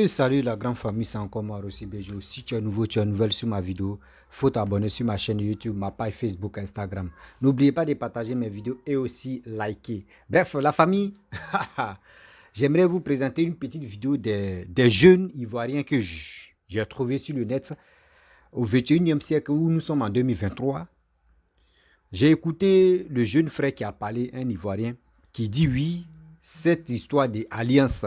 Salut la grande famille, c'est encore moi Rossi Bejo. Si tu es nouveau, tu es nouvelle sur ma vidéo, faut t'abonner sur ma chaîne YouTube, ma page Facebook, Instagram. N'oubliez pas de partager mes vidéos et aussi liker. Bref, la famille, j'aimerais vous présenter une petite vidéo des jeunes Ivoiriens que j'ai trouvé sur le net au 21e siècle où nous sommes en 2023. J'ai écouté le jeune frère qui a parlé, un Ivoirien, qui dit oui, cette histoire d'alliance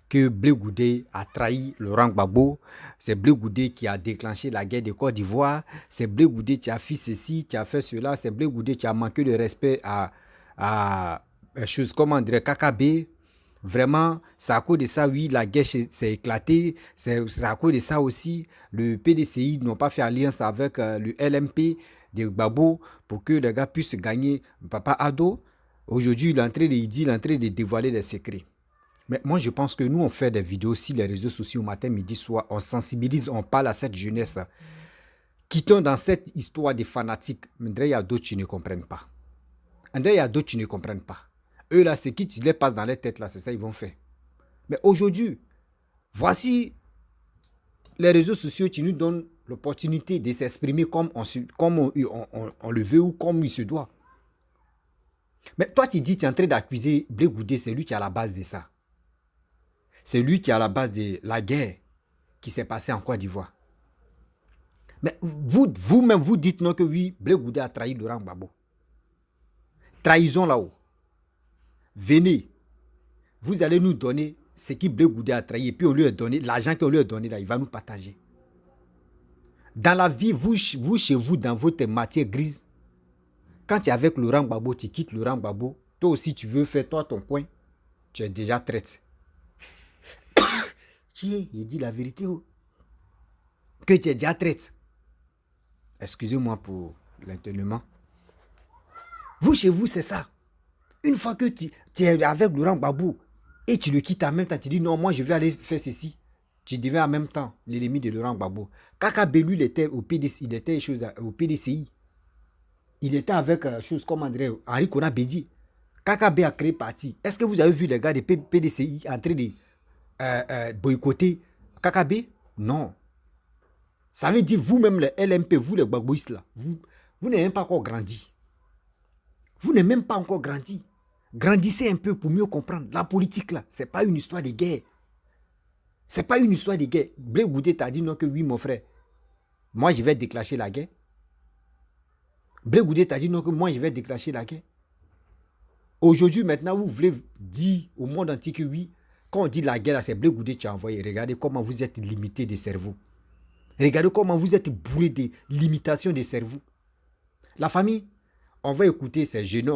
que Blé Goudé a trahi Laurent Gbagbo, c'est Blé Goudé qui a déclenché la guerre de Côte d'Ivoire, c'est Blé Goudé qui a fait ceci, qui a fait cela, c'est Blé Goudé qui a manqué de respect à choses comme André Kakabe. Vraiment, c'est à cause de ça, oui, la guerre s'est éclatée. C'est à cause de ça aussi, le PDCI n'ont pas fait alliance avec le LMP de Gbagbo pour que les gars puissent gagner Papa Ado. Aujourd'hui, il est en train de dévoiler les secrets. Mais moi, je pense que nous, on fait des vidéos sur les réseaux sociaux matin, midi, soir. On sensibilise, on parle à cette jeunesse. Quittons dans cette histoire des fanatiques. Mais il y a d'autres qui ne comprennent pas. Il y a d'autres qui ne comprennent pas. Eux, là, ce qui les passe dans leur tête, là, c'est ça qu'ils vont faire. Mais aujourd'hui, voici les réseaux sociaux qui nous donnent l'opportunité de s'exprimer comme on le veut ou comme il se doit. Mais toi, tu dis, tu es en train d'accuser Blé Goudé, c'est lui qui est à la base de ça. C'est lui qui est à la base de la guerre qui s'est passée en Côte d'Ivoire. Mais vous-même, vous dites non que oui, Blé Goudé a trahi Laurent Gbagbo. Trahison là-haut. Venez, vous allez nous donner ce qui Blé Goudé a trahi et puis on lui a donné, l'argent qu'on lui a donné là, il va nous partager. Dans la vie, vous chez vous, dans votre matière grise, quand tu es avec Laurent Gbagbo, tu quittes Laurent Gbagbo, toi aussi tu veux faire toi ton coin, tu es déjà traite. Il dit la vérité, oh. Que tu es déjà traite. Excusez-moi pour l'internement. Vous, chez vous, c'est ça. Une fois que tu es avec Laurent Gbagbo et tu le quittes en même temps, tu dis non, moi je vais aller faire ceci. Tu deviens en même temps l'ennemi de Laurent Gbagbo. Kakabe, lui, il était au PDCI. Il était avec chose comme Henri Kona Bédié. Kakabe a créé parti. Est-ce que vous avez vu les gars de PDCI en train de boycotter Kakabe? Non. Ça veut dire vous-même, les LMP, vous les Gbagboistes là, vous n'avez même pas encore grandi. Vous n'avez même pas encore grandi. Grandissez un peu pour mieux comprendre. La politique là, c'est pas une histoire de guerre. C'est pas une histoire de guerre. Blé Goudé t'a dit non que oui mon frère. Moi je vais déclencher la guerre. Blé Goudé t'a dit non que moi je vais déclencher la guerre. Aujourd'hui maintenant vous voulez dire au monde entier que oui. Quand on dit la guerre là, c'est Blé Goudé qui a envoyé. Regardez comment vous êtes limité de cerveau. Regardez comment vous êtes bourré de limitations de cerveau. La famille, on va écouter ce jeune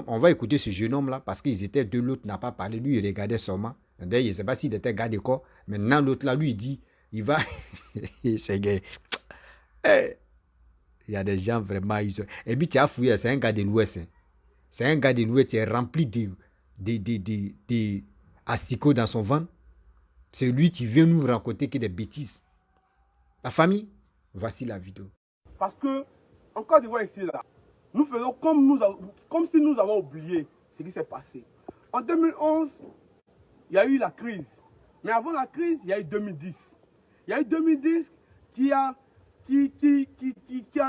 homme là parce qu'ils étaient deux, l'autre n'a pas parlé, lui il regardait seulement. D'ailleurs, je ne sais pas s'il était gars de corps. Maintenant l'autre là lui il dit, il va, c'est gay. Il y a des gens vraiment, et puis tu as fouillé, c'est un gars de l'Ouest. C'est un gars de l'Ouest qui est rempli de asticots dans son ventre. C'est lui qui vient nous raconter que des bêtises. La famille, voici la vidéo. Parce que, en Côte d'Ivoire ici, là, nous faisons comme si nous avons oublié ce qui s'est passé. En 2011, il y a eu la crise. Mais avant la crise, il y a eu 2010. Il y a eu 2010 qui a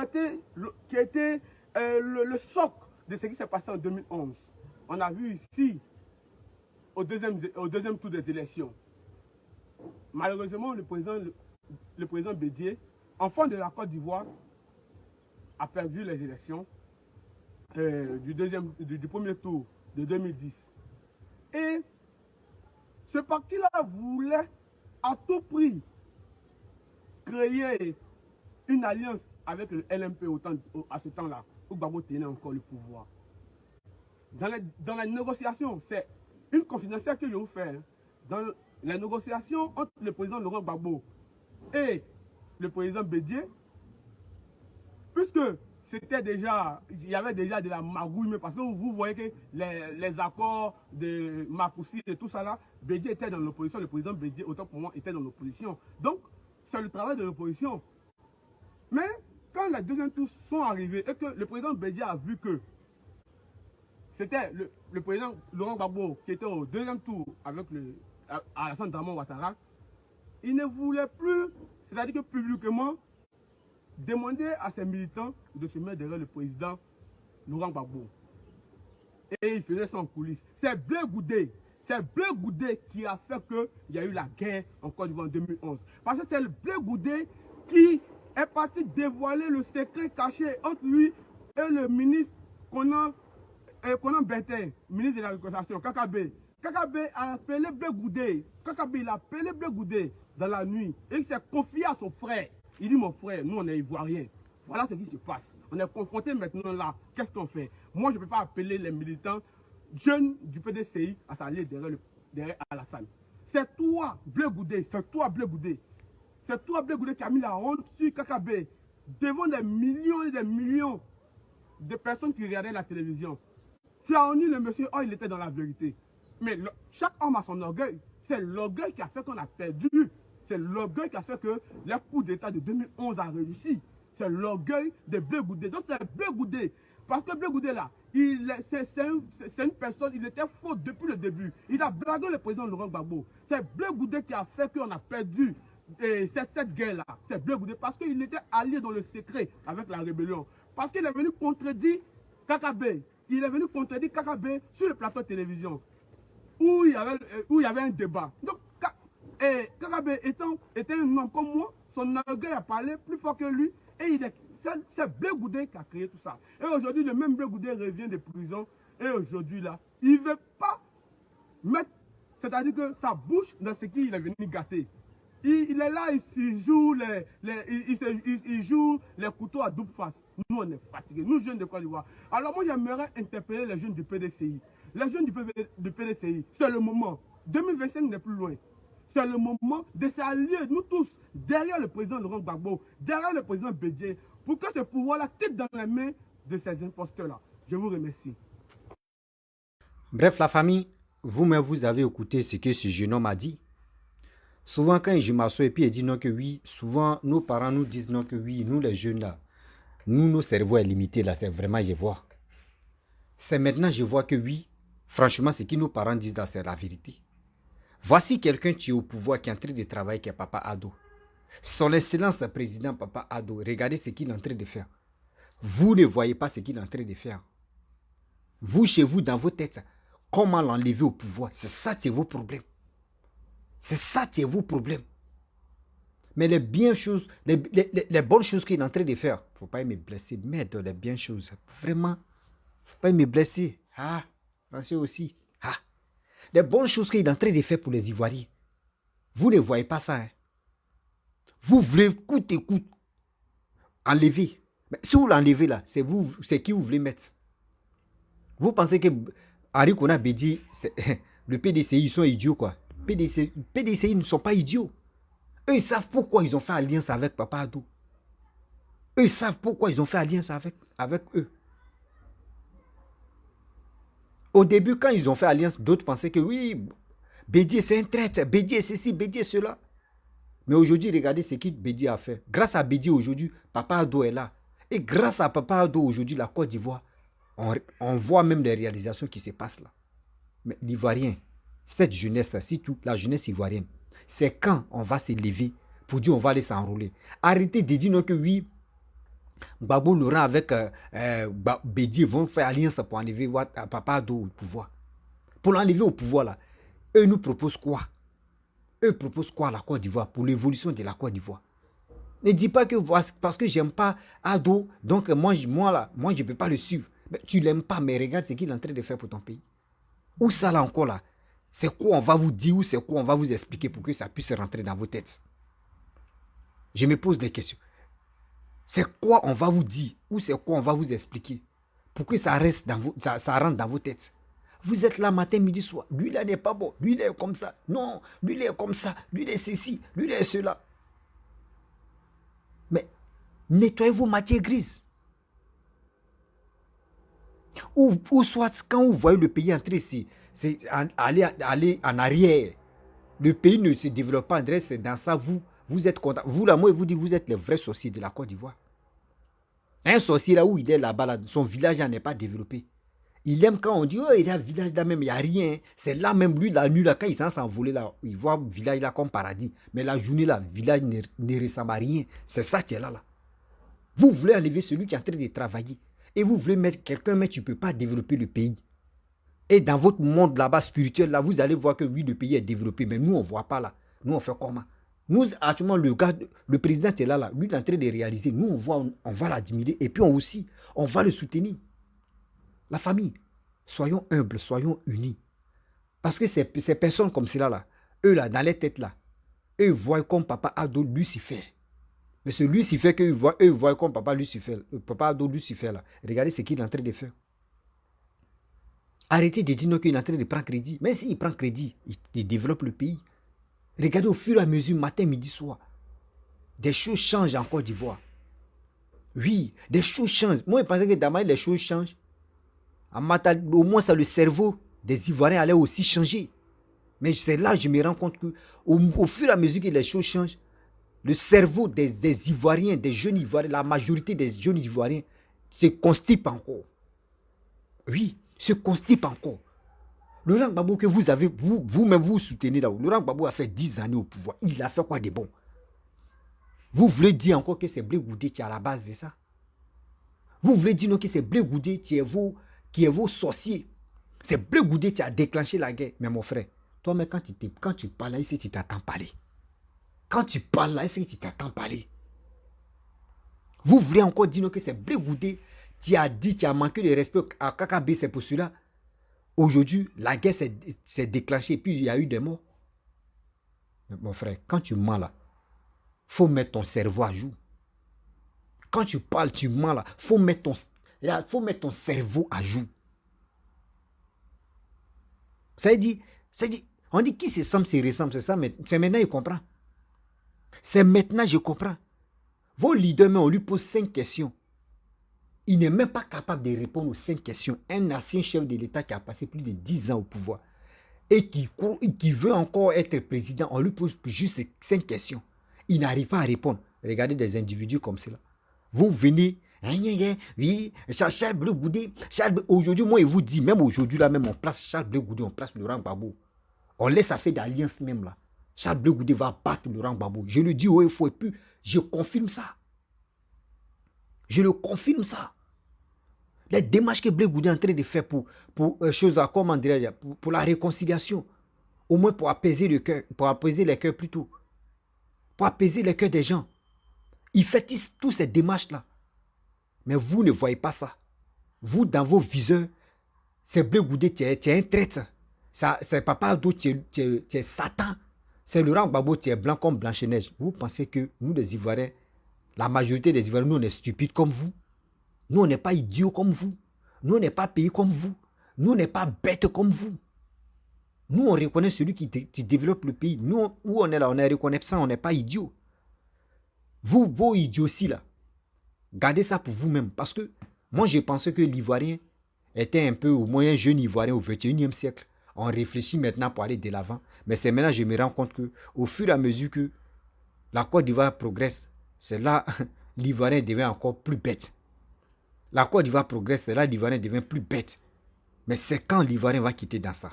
été le choc de ce qui s'est passé en 2011. On a vu ici, au deuxième tour des élections. Malheureusement, le président Bédié, enfant de la Côte d'Ivoire, a perdu les élections du premier tour de 2010. Et ce parti-là voulait à tout prix créer une alliance avec le LMP à ce temps-là, où Gbagbo tenait encore le pouvoir. Dans la négociation, c'est une confidentielle que je vous fais. Dans la négociation entre le président Laurent Gbagbo et le président Bédié, puisque il y avait déjà de la magouille, parce que vous voyez que les accords de Marcoussi et tout ça là, Bédié était dans l'opposition, le président Bédié, autant pour moi, était dans l'opposition. Donc, c'est le travail de l'opposition. Mais, quand les deuxièmes tours sont arrivés et que le président Bédié a vu que c'était le président Laurent Gbagbo qui était au deuxième tour avec Alassane Dramane Ouattara, il ne voulait plus, c'est-à-dire que publiquement, demander à ses militants de se mettre derrière le président Laurent Gbagbo. Et il faisait ça en coulisses. C'est Blé Goudé. C'est Blé Goudé qui a fait qu'il y a eu la guerre en Côte d'Ivoire en 2011. Parce que c'est le Blé Goudé qui est parti dévoiler le secret caché entre lui et le ministre Conan Bertin, ministre de l'Agriculture, Kakabe. Kakabe a appelé Blé Goudé. Kakabe, il a appelé Blé Goudé dans la nuit. Et il s'est confié à son frère. Il dit, mon frère, nous on est ivoiriens. Voilà ce qui se passe. On est confronté maintenant là. Qu'est-ce qu'on fait? Moi, je ne peux pas appeler les militants jeunes du PDCI à s'allier derrière Alassane. C'est toi, Blé Goudé. C'est toi, Blé Goudé. C'est toi, Blé Goudé, qui a mis la honte sur Kakabe devant des millions et des millions de personnes qui regardaient la télévision. Tu as honni le monsieur, oh, il était dans la vérité. Mais chaque homme a son orgueil. C'est l'orgueil qui a fait qu'on a perdu. C'est l'orgueil qui a fait que le coup d'État de 2011 a réussi. C'est l'orgueil de Blé Goudé. Donc c'est Blé Goudé. Parce que Blé Goudé là, c'est une personne, il était faux depuis le début. Il a blagué le président Laurent Gbagbo. C'est Blé Goudé qui a fait qu'on a perdu cette guerre-là. C'est Blé Goudé parce qu'il était allié dans le secret avec la rébellion. Parce qu'il est venu contredire Kakabe. Il est venu contredire Kakabe sur le plateau de télévision où il y avait un débat. Donc Kakabe était un homme comme moi, son orgueil a parlé plus fort que lui et c'est Blé Goudé qui a créé tout ça. Et aujourd'hui, le même Blé Goudé revient de prison et aujourd'hui là, il ne veut pas mettre, c'est-à-dire que sa bouche dans ce qu'il est venu gâter. Il est là, il joue les couteaux à double face. Nous, on est fatigués, nous jeunes de Côte d'Ivoire. Alors moi, j'aimerais interpeller les jeunes du PDCI. Les jeunes du PDCI, c'est le moment. 2025 n'est plus loin. C'est le moment de s'allier, nous tous, derrière le président Laurent Gbagbo, derrière le président Bédié, pour que ce pouvoir-là quitte dans les mains de ces imposteurs-là. Je vous remercie. Bref, la famille, vous-même, vous avez écouté ce que ce jeune homme a dit. Souvent, quand je m'assois et puis il dit non que oui, souvent, nos parents nous disent non que oui, nous les jeunes là, nous, nos cerveaux est limité là, c'est vraiment, je vois. C'est maintenant, je vois que oui, franchement, ce que nos parents disent là, c'est la vérité. Voici quelqu'un qui est au pouvoir, qui est en train de travailler, qui est Papa Ado. Son excellence, le président Papa Ado, regardez ce qu'il est en train de faire. Vous ne voyez pas ce qu'il est en train de faire. Vous, chez vous, dans vos têtes, comment l'enlever au pouvoir? C'est ça, c'est vos problèmes. C'est ça, c'est vos problèmes. Mais les bonnes choses qu'il est en train de faire, il ne faut pas me blesser. Mais dans les bien choses, vraiment, il ne faut pas me blesser. Ah, pensez aussi. Ah, les bonnes choses qu'il est en train de faire pour les Ivoiriens. Vous ne voyez pas ça. Hein? Vous voulez coûte et coûte enlever. Mais si vous l'enlevez là, c'est qui vous voulez mettre. Vous pensez que Henri Konan Bédié, le PDCI, ils sont idiots quoi. PDCI ne sont pas idiots. Eux, ils savent pourquoi ils ont fait alliance avec Papa Ado. Eux, ils savent pourquoi ils ont fait alliance avec eux. Au début, quand ils ont fait alliance, d'autres pensaient que oui, Bédié c'est un traître, Bédié ceci, Bédié cela. Mais aujourd'hui, regardez ce que Bédié a fait. Grâce à Bédié aujourd'hui, Papa Ado est là. Et grâce à Papa Ado aujourd'hui, la Côte d'Ivoire, on voit même les réalisations qui se passent là. Mais l'Ivoirien, cette jeunesse-là, surtout la jeunesse ivoirienne, c'est quand on va se lever pour dire on va aller s'enrôler. Arrêtez de dire non que oui, Gbagbo Laurent avec Bédié vont faire alliance pour enlever Papa Ado au pouvoir. Pour l'enlever au pouvoir là, eux nous proposent quoi? Eux proposent quoi à la Côte d'Ivoire pour l'évolution de la Côte d'Ivoire? Ne dis pas que parce que j'aime pas Ado, donc moi je ne peux pas le suivre. Mais tu l'aimes pas, mais regarde ce qu'il est en train de faire pour ton pays. Où ça là encore là? C'est quoi on va vous dire ou c'est quoi on va vous expliquer pour que ça puisse rentrer dans vos têtes? Je me pose des questions. C'est quoi on va vous dire ou c'est quoi on va vous expliquer pour que ça reste ça rentre dans vos têtes? Vous êtes là matin, midi, soir. Lui là n'est pas bon. Lui il est comme ça. Non, lui il est comme ça. Lui il est ceci. Lui il est cela. Mais nettoyez vos matières grises. Ou soit quand vous voyez le pays entrer, c'est aller en arrière. Le pays ne se développe pas, André, c'est dans ça, vous êtes content. Vous, là, moi, je vous dis, vous êtes les vrais sorciers de la Côte d'Ivoire. Un sorcier, là où il est là-bas, là, son village n'est pas développé. Il aime quand on dit, oh, il y a un village là même, il n'y a rien. C'est là même, lui, la nuit, là, quand il s'en s'envoler, là, il voit le village là comme paradis. Mais la journée, là, le village ne ressemble à rien. C'est ça qui est là, là. Vous voulez enlever celui qui est en train de travailler. Et vous voulez mettre quelqu'un, mais tu ne peux pas développer le pays. Et dans votre monde là-bas spirituel, là, vous allez voir que oui, le pays est développé. Mais nous, on ne voit pas là. Nous, on fait comment? Nous, actuellement, le président est là, là. Lui, il est en train de réaliser. Nous, on voit, on va l'admirer. Et puis, on va le soutenir. La famille, soyons humbles, soyons unis. Parce que ces personnes comme cela, là, eux, là, dans les têtes, là, eux, voient comme papa Ado Lucifer. Mais ce Lucifer qu'eux voient comme papa Lucifer, papa Ado Lucifer, là, regardez ce qu'il est en train de faire. Arrêtez de dire qu'il est en train de prendre crédit. Mais s'il prend crédit, il développe le pays. Regardez au fur et à mesure, matin, midi, soir. Des choses changent en Côte d'Ivoire. Oui, des choses changent. Moi, je pensais que d'abord, les choses changent. Au moins, ça, le cerveau des Ivoiriens allait aussi changer. Mais c'est là que je me rends compte que au fur et à mesure que les choses changent, le cerveau des Ivoiriens, des jeunes Ivoiriens, la majorité des jeunes Ivoiriens se constipe encore. Oui, se constipe encore. Laurent Gbagbo que vous avez, vous-même vous soutenez là. Laurent Gbagbo a fait 10 années au pouvoir. Il a fait quoi de bon? Vous voulez dire encore que c'est Blé Goudé qui est à la base de ça? Vous voulez dire non que c'est Blé Goudé qui est vos sorciers? C'est Blé Goudé qui a déclenché la guerre. Mais mon frère, toi, mais quand tu parles là, ici, tu t'attends parler. Quand tu parles là, ici, tu t'attends parler. Vous voulez encore dire non que c'est Blé Goudé qui a dit, qui a manqué de respect à KKB, c'est pour cela. Aujourd'hui, la guerre s'est déclenchée et puis il y a eu des morts. Mais mon frère, quand tu mens là, il faut mettre ton cerveau à jour. Quand tu parles, tu mens là, il faut mettre ton cerveau à jour. Ça dit, on dit qui se semble, se ressemble, c'est ça, mais c'est maintenant, il comprend. C'est maintenant, je comprends. Vos leaders, mais on lui pose 5 questions. Il n'est même pas capable de répondre aux 5 questions. Un ancien chef de l'État qui a passé plus de 10 ans au pouvoir et qui veut encore être président, on lui pose juste 5 questions. Il n'arrive pas à répondre. Regardez des individus comme cela. Vous venez, oui, Charles Blé Goudé. Aujourd'hui, moi, je vous dis, même aujourd'hui, là, même on place Charles Blé Goudé, on place Laurent Gbagbo. On laisse affaire d'alliance même là. Charles Blé Goudé va battre Laurent Gbagbo. Je le dis haut et fort, et puis je confirme ça. Je le confirme ça. Les démarches que Blé Goudé est en train de faire pour comment dirais-je, pour la réconciliation, au moins pour apaiser le cœur, pour apaiser les cœurs plutôt, pour apaiser les cœurs des gens. Il fait toutes ces démarches-là. Mais vous ne voyez pas ça. Vous, dans vos viseurs, c'est Blé Goudé, tu es un traître. C'est Papa Ado, tu es Satan. C'est Laurent Gbagbo, tu es blanc comme Blanche-Neige. Vous pensez que nous, les Ivoiriens, la majorité des Ivoiriens, nous, on est stupides comme vous? Nous, on n'est pas idiots comme vous. Nous, on n'est pas payés comme vous. Nous, on n'est pas bêtes comme vous. Nous, on reconnaît celui qui développe le pays. Nous, où on est là, on est reconnaissant, on n'est pas idiots. Vous, vos idioties là, gardez ça pour vous-même. Parce que moi, je pensais que l'Ivoirien était un peu au moins jeune Ivoirien au 21e siècle. On réfléchit maintenant pour aller de l'avant. Mais c'est maintenant que je me rends compte qu'au fur et à mesure que la Côte d'Ivoire progresse, c'est là l'Ivoirien devient encore plus bête. La Côte d'Ivoire progresse, c'est là l'Ivoirien devient plus bête. Mais c'est quand l'Ivoirien va quitter dans ça.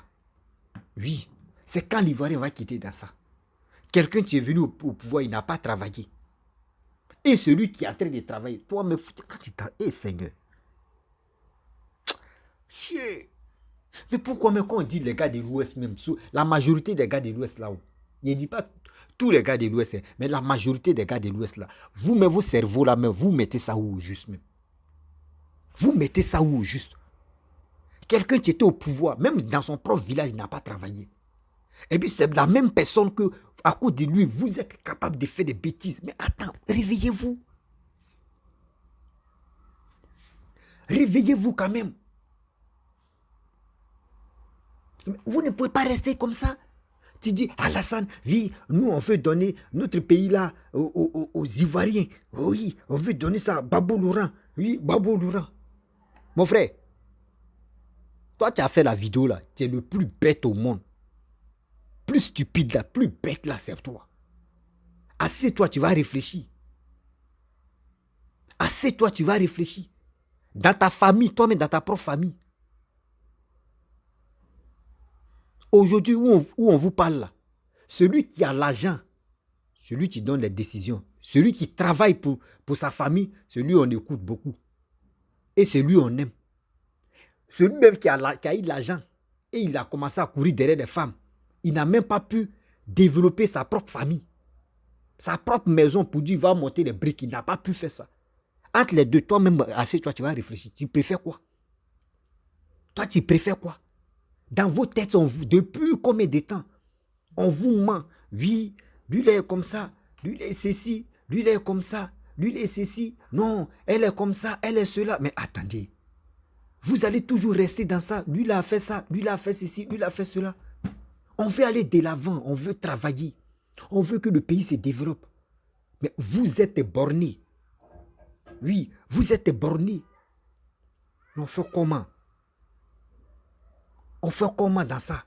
Oui, c'est quand l'Ivoirien va quitter dans ça. Quelqu'un qui est venu au pouvoir, il n'a pas travaillé. Et celui qui est en train de travailler, toi, mais quand tu t'as... Eh Seigneur. Mais pourquoi même quand on dit les gars de l'Ouest même, la majorité des gars de l'Ouest là-haut, je ne dis pas tous les gars de l'Ouest, mais la majorité des gars de l'Ouest là, vous mettez vos cerveaux là même, vous mettez ça où juste même. Vous mettez ça où juste. Quelqu'un qui était au pouvoir, même dans son propre village, il n'a pas travaillé. Et puis c'est la même personne que, à cause de lui, vous êtes capable de faire des bêtises. Mais attends, réveillez-vous. Réveillez-vous quand même. Vous ne pouvez pas rester comme ça. Tu dis, Alassane, oui, nous on veut donner notre pays là aux Ivoiriens. Oui, on veut donner ça à Gbagbo Laurent. Oui, Gbagbo Laurent. Mon frère, toi tu as fait la vidéo là, tu es le plus bête au monde. Plus stupide là, plus bête là, c'est toi. Assieds-toi, tu vas réfléchir. Assieds-toi, tu vas réfléchir. Dans ta famille, toi-même dans ta propre famille. Aujourd'hui, où on vous parle là, celui qui a l'argent, celui qui donne les décisions, celui qui travaille pour sa famille, celui on écoute beaucoup. Et celui on aime. Celui même qui a eu de l'argent et il a commencé à courir derrière des femmes, il n'a même pas pu développer sa propre famille, sa propre maison pour dire il va monter les briques. Il n'a pas pu faire ça. Entre les deux, toi-même, toi, tu vas réfléchir. Tu préfères quoi? Toi, tu préfères quoi? Dans vos têtes, depuis combien de temps, on vous ment. Oui, lui, il est comme ça. Lui, il est ceci. Lui, il est comme ça. Lui, il est ceci. Non, elle est comme ça. Elle est cela. Mais attendez. Vous allez toujours rester dans ça. Lui, il a fait ça. Lui, il a fait ceci. Lui, il a fait cela. On veut aller de l'avant. On veut travailler. On veut que le pays se développe. Mais vous êtes bornés. Oui, vous êtes bornés. On fait comment? On fait comment dans ça?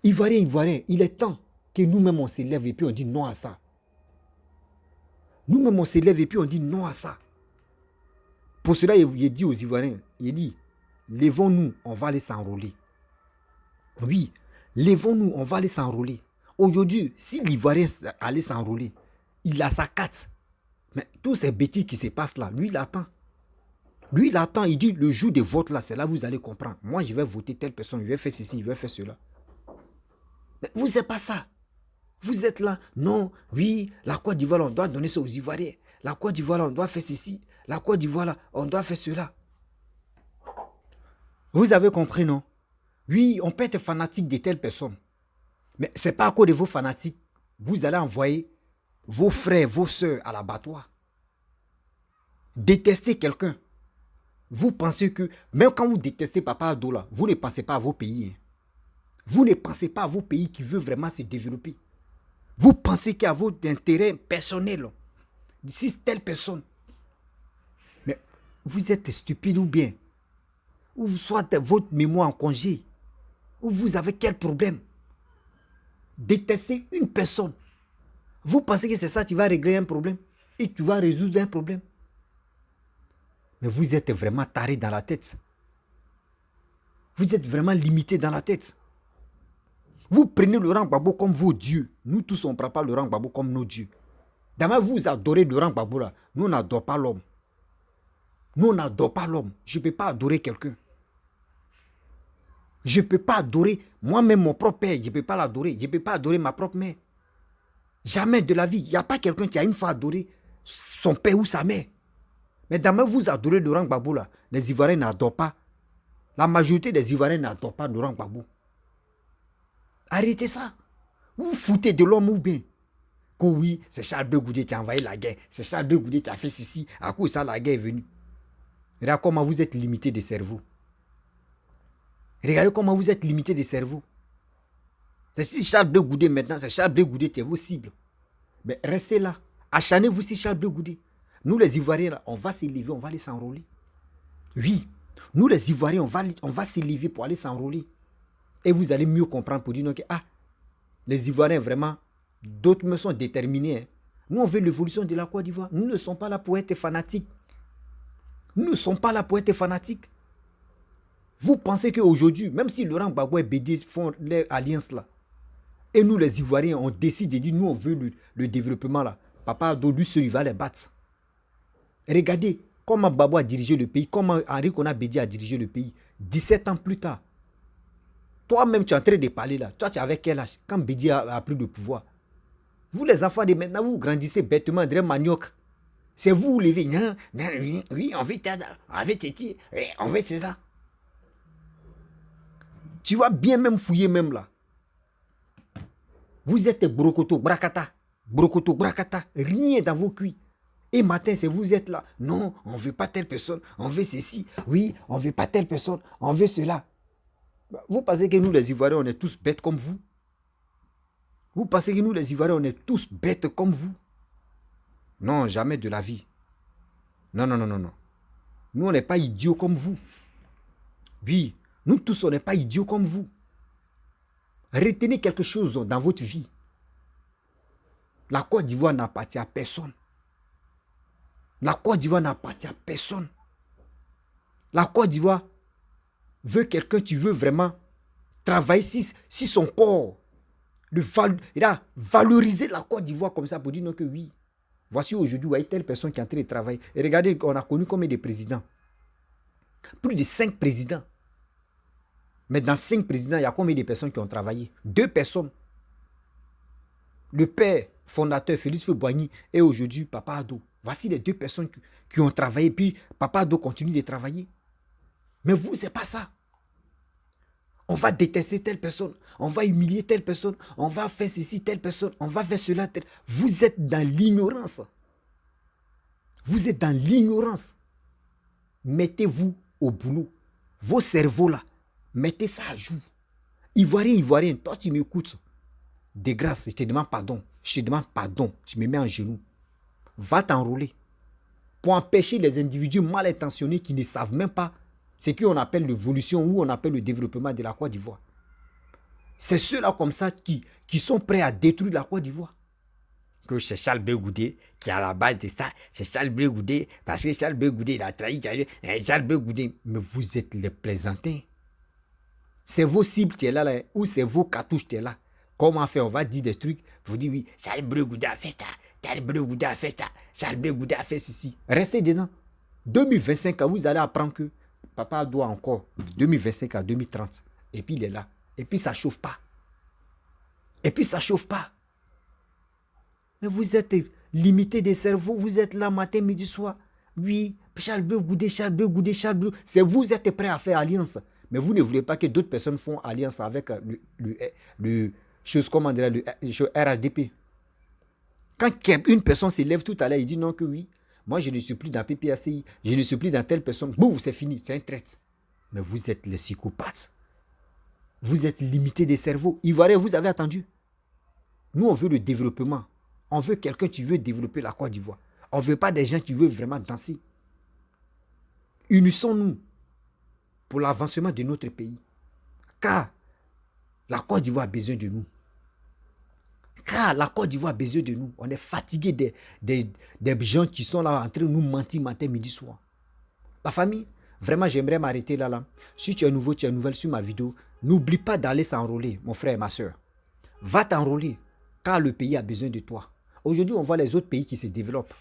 Ivoirien, il est temps que nous-mêmes on s'élève et puis on dit non à ça. Nous-mêmes on s'élève et puis on dit non à ça. Pour cela, il dit aux Ivoiriens, il dit, lèvons-nous, on va aller s'enrôler. Oui, lèvons-nous, on va aller s'enrôler. Aujourd'hui, si l'Ivoirien allait s'enrôler, il a sa carte. Mais tous ces bêtises qui se passent là, lui, il attend. Lui, il attend, il dit, le jour de vote là, c'est là que vous allez comprendre. Moi, je vais voter telle personne, je vais faire ceci, je vais faire cela. Mais vous n'êtes pas ça. Vous êtes là, non, oui, la Côte d'Ivoire, on doit donner ça aux Ivoiriens. La Côte d'Ivoire, on doit faire ceci. La Côte d'Ivoire, on doit faire cela. Vous avez compris, non? Oui, on peut être fanatique de telle personne. Mais ce n'est pas à cause de vos fanatiques. Vous allez envoyer vos frères, vos soeurs à l'abattoir. Détester quelqu'un. Vous pensez que, même quand vous détestez Papa Ado là, vous ne pensez pas à vos pays. Hein. Vous ne pensez pas à vos pays qui veulent vraiment se développer. Vous pensez qu'à votre intérêt personnel, si telle personne. Mais vous êtes stupide ou bien, ou soit votre mémoire en congé, ou vous avez quel problème? Détester une personne. Vous pensez que c'est ça qui va régler un problème et tu vas résoudre un problème. Mais vous êtes vraiment taré dans la tête. Vous êtes vraiment limité dans la tête. Vous prenez Laurent Gbagbo comme vos dieux. Nous tous, on ne prend pas Laurent Gbagbo comme nos dieux. D'abord, vous adorez Laurent Gbagbo là. Nous, on n'adore pas l'homme. Nous, on n'adore pas l'homme. Je ne peux pas adorer quelqu'un. Je ne peux pas adorer moi-même mon propre père. Je ne peux pas l'adorer. Je ne peux pas adorer ma propre mère. Jamais de la vie. Il n'y a pas quelqu'un qui a une fois adoré son père ou sa mère. Mais d'abord, vous adorez Laurent Gbagbo là. Les Ivoiriens n'adorent pas. La majorité des Ivoiriens n'adorent pas Laurent Gbagbo. Arrêtez ça. Vous vous foutez de l'homme ou bien? Que oui, c'est Charles de Goudet qui a envoyé la guerre. C'est Charles de Goudet qui a fait ceci. À cause de ça, la guerre est venue. Regardez comment vous êtes limité de cerveau. Regardez comment vous êtes limité de cerveau. C'est si Charles de Goudet maintenant, c'est Charles de Goudet qui est vos cibles. Mais restez là. Acharnez-vous si Charles de Goudet. Nous les Ivoiriens, là, on va s'élever, on va aller s'enrôler. Oui, nous les Ivoiriens, on va s'élever pour aller s'enrôler. Et vous allez mieux comprendre pour dire que les Ivoiriens, vraiment, d'autres me sont déterminés. Hein. Nous, on veut l'évolution de la Côte d'Ivoire. Nous ne sommes pas là pour être fanatiques. Nous ne sommes pas là pour être fanatiques. Vous pensez qu'aujourd'hui, même si Laurent Gbagbo et Bédé font leur alliance là, et nous, les Ivoiriens, on décide de dire, nous, on veut le développement là. Papa Ado, lui seul, il va les battre. Regardez comment Gbagbo a dirigé le pays, comment Henri Konan Bédié a dirigé le pays. 17 ans plus tard. Toi-même, tu es en train de parler là. Toi, tu avais quel âge quand Bédié a pris le pouvoir? Vous, les enfants de maintenant, vous grandissez bêtement, André Manioc. C'est vous, vous levez. Non, non, oui, on veut t'aider, on veut ça. Tu vas bien même fouiller même là. Vous êtes brokoto, brakata. Brokoto, brakata. Rien dans vos cuits. Et matin, c'est vous êtes là. Non, on ne veut pas telle personne. On veut ceci. Oui, on ne veut pas telle personne. On veut cela. Vous pensez que nous, les Ivoiriens, on est tous bêtes comme vous? Vous pensez que nous, les Ivoiriens, on est tous bêtes comme vous? Non, jamais de la vie. Non, non, non, non, non. Nous, on n'est pas idiots comme vous. Oui, nous tous, on n'est pas idiots comme vous. Retenez quelque chose dans votre vie. La Côte d'Ivoire n'appartient à personne. La Côte d'Ivoire n'appartient à personne. La Côte d'Ivoire veut quelqu'un qui veut vraiment travaillé si son corps. Il a valorisé la Côte d'Ivoire comme ça pour dire non que oui. Voici aujourd'hui, vous voyez telle personne qui est en train de travailler. Et regardez, on a connu combien de présidents? Plus de 5 présidents. Mais dans 5 présidents, il y a combien de personnes qui ont travaillé? 2 personnes. Le père fondateur Félix Houphouët-Boigny et aujourd'hui Papa Addo. Voici les 2 personnes qui ont travaillé. Puis Papa Addo continue de travailler. Mais vous, c'est pas ça. On va détester telle personne. On va humilier telle personne. On va faire ceci, telle personne. On va faire cela, telle. Vous êtes dans l'ignorance. Vous êtes dans l'ignorance. Mettez-vous au boulot. Vos cerveaux là, mettez ça à jour. Ivoirien, toi tu m'écoutes. De grâce, je te demande pardon. Je te demande pardon. Je me mets en genoux. Va t'enrôler. Pour empêcher les individus mal intentionnés qui ne savent même pas ce qu'on appelle l'évolution ou on appelle le développement de la Côte d'Ivoire. C'est ceux-là comme ça qui sont prêts à détruire la Côte d'Ivoire. Que c'est Charles Bégoudé qui est à la base de ça. C'est Charles Bégoudé parce que Charles Bégoudé il a trahi. Charles Bégoudé. Mais vous êtes les plaisantins. C'est vos cibles qui est là, ou c'est vos cartouches qui est là. Comment faire? On va dire des trucs. Vous dites oui, Charles Bégoudé a fait ça. Charles Bégoudé a fait ça. Charles Bégoudé a fait ceci. Restez dedans. 2025, vous allez apprendre que Papa doit encore 2025 à 2030. Et puis il est là. Et puis ça ne chauffe pas. Et puis ça ne chauffe pas. Mais vous êtes limité des cerveaux. Vous êtes là matin, midi, soir. Oui, Charles Bégoudé. C'est vous êtes prêts à faire alliance. Mais vous ne voulez pas que d'autres personnes font alliance avec le RHDP. Quand une personne s'élève tout à l'heure, il dit non que oui. Moi, je ne suis plus dans PPACI, je ne suis plus dans telle personne. Boum, c'est fini, c'est un traite. Mais vous êtes les psychopathes. Vous êtes limité des cerveaux. Ivoiriens, vous avez attendu. Nous, on veut le développement. On veut quelqu'un qui veut développer la Côte d'Ivoire. On ne veut pas des gens qui veulent vraiment danser. Unissons-nous pour l'avancement de notre pays. Car la Côte d'Ivoire a besoin de nous. Car la Côte d'Ivoire a besoin de nous. On est fatigué des gens qui sont là en train de nous mentir matin, midi, soir. La famille, vraiment, j'aimerais m'arrêter là. Si tu es nouveau, tu es nouvelle sur ma vidéo, n'oublie pas d'aller s'enrôler, mon frère et ma soeur. Va t'enrôler, car le pays a besoin de toi. Aujourd'hui, on voit les autres pays qui se développent.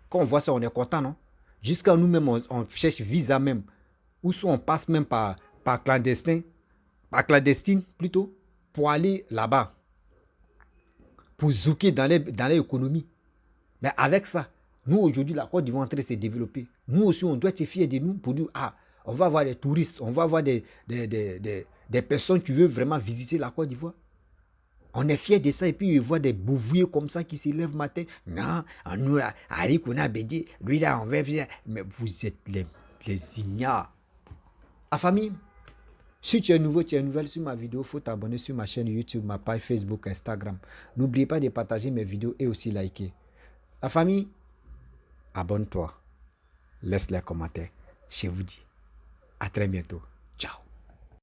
Quand on voit ça, on est content, non? Jusqu'à nous-mêmes, on cherche visa même. Ou soit on passe même par clandestine plutôt, pour aller là-bas. Pour zouker dans l'économie. Mais avec ça, nous aujourd'hui, la Côte d'Ivoire est en train de se développer. Nous aussi, on doit être fiers de nous pour dire, on va avoir des touristes, on va avoir des personnes qui veulent vraiment visiter la Côte d'Ivoire. On est fiers de ça et puis ils voient des bouviers comme ça qui se lèvent matin. Non, nous là, Harry Kouna Bédi, lui là, on va venir. Mais vous êtes les ignares. La famille, si tu es nouveau, tu es nouvelle sur ma vidéo, il faut t'abonner sur ma chaîne YouTube, ma page Facebook, Instagram. N'oubliez pas de partager mes vidéos et aussi liker. La famille, abonne-toi. Laisse les commentaires. Je vous dis à très bientôt.